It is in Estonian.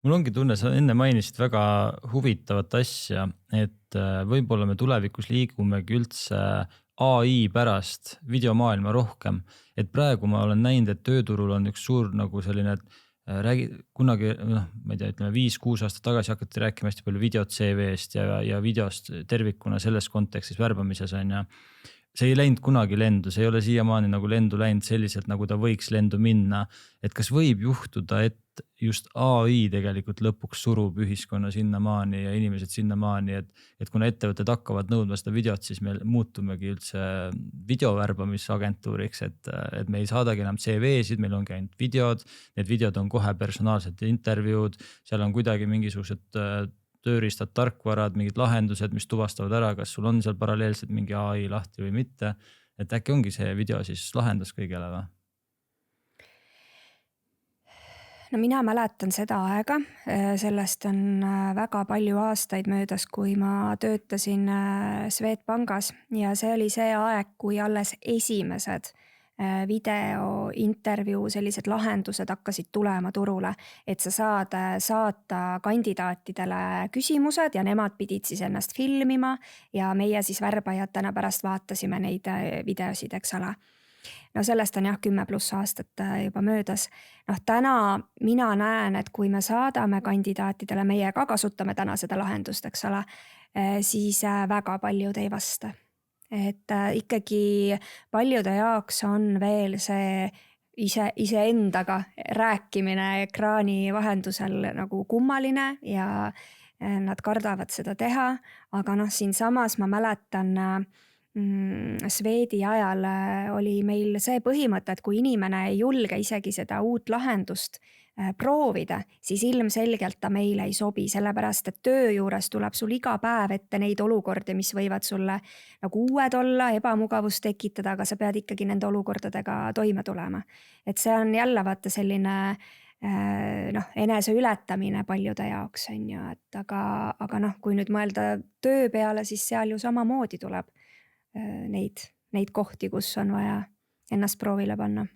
Mul ongi tunne, sa enne mainisid väga huvitavat asja, et võib-olla me tulevikus liigumegi üldse ai pärast videomaailma rohkem. Et praegu ma olen näinud, et tööturul on üks suur nagu selline, et kunagi, noh, ma ei tea, ütleme 5-6 aastat tagasi hakati rääkima hästi palju videot CV-st ja videost tervikuna selles kontekstis värbamises on ju. See ei läinud kunagi lendu, see ei ole siiamaani nagu lendu läinud selliselt, nagu ta võiks lendu minna. Et kas võib juhtuda, et just ai tegelikult lõpuks surub ühiskonna sinnamaani ja inimesed sinnamaani, et kuna ettevõtted hakkavad nõudma seda videot, siis me muutumegi üldse videovärbamisagentuuriks, et me ei saadagi enam CV-sid, meil ongi ainult videod. Need videod on kohe personaalsed intervjuud, seal on kuidagi mingisugused tööriistad, tarkvarad, mingid lahendused, mis tuvastavad ära, kas sul on seal paralleelselt mingi ai lahti või mitte. Et äkki ongi see video siis lahendus kõigele või? No mina mäletan seda aega, sellest on väga palju aastaid möödas, kui ma töötasin Swedbankis ja see oli see aeg, kui alles esimesed videointervjuu sellised lahendused hakkasid tulema turule, et sa saad saata kandidaatidele küsimused ja nemad pidid siis ennast filmima ja meie siis värbajatena pärast vaatasime neid videosid, eks ole. No sellest on jah 10+ aastat juba möödas. Noh, täna mina näen, et kui me saadame kandidaatidele, meie ka kasutame täna seda lahendust, eks ole, siis väga paljud ei vasta. Et ikkagi paljude jaoks on veel see iseendaga rääkimine ekraani vahendusel nagu kummaline ja nad kardavad seda teha, aga noh, siinsamas ma mäletan Swedi ajal oli meil see põhimõte, et kui inimene ei julge isegi seda uut lahendust proovida, siis ilmselgelt ta meile ei sobi, sellepärast et töö juures tuleb sul iga päev ette neid olukordi, mis võivad sulle nagu uued olla, ebamugavust tekitada, aga sa pead ikkagi nende olukordadega toime tulema. Et see on jälle vaata selline noh, enese ületamine paljude jaoks on ju, et aga noh, kui nüüd mõelda töö peale, siis seal ju samamoodi tuleb neid kohti, kus on vaja ennast proovile panna.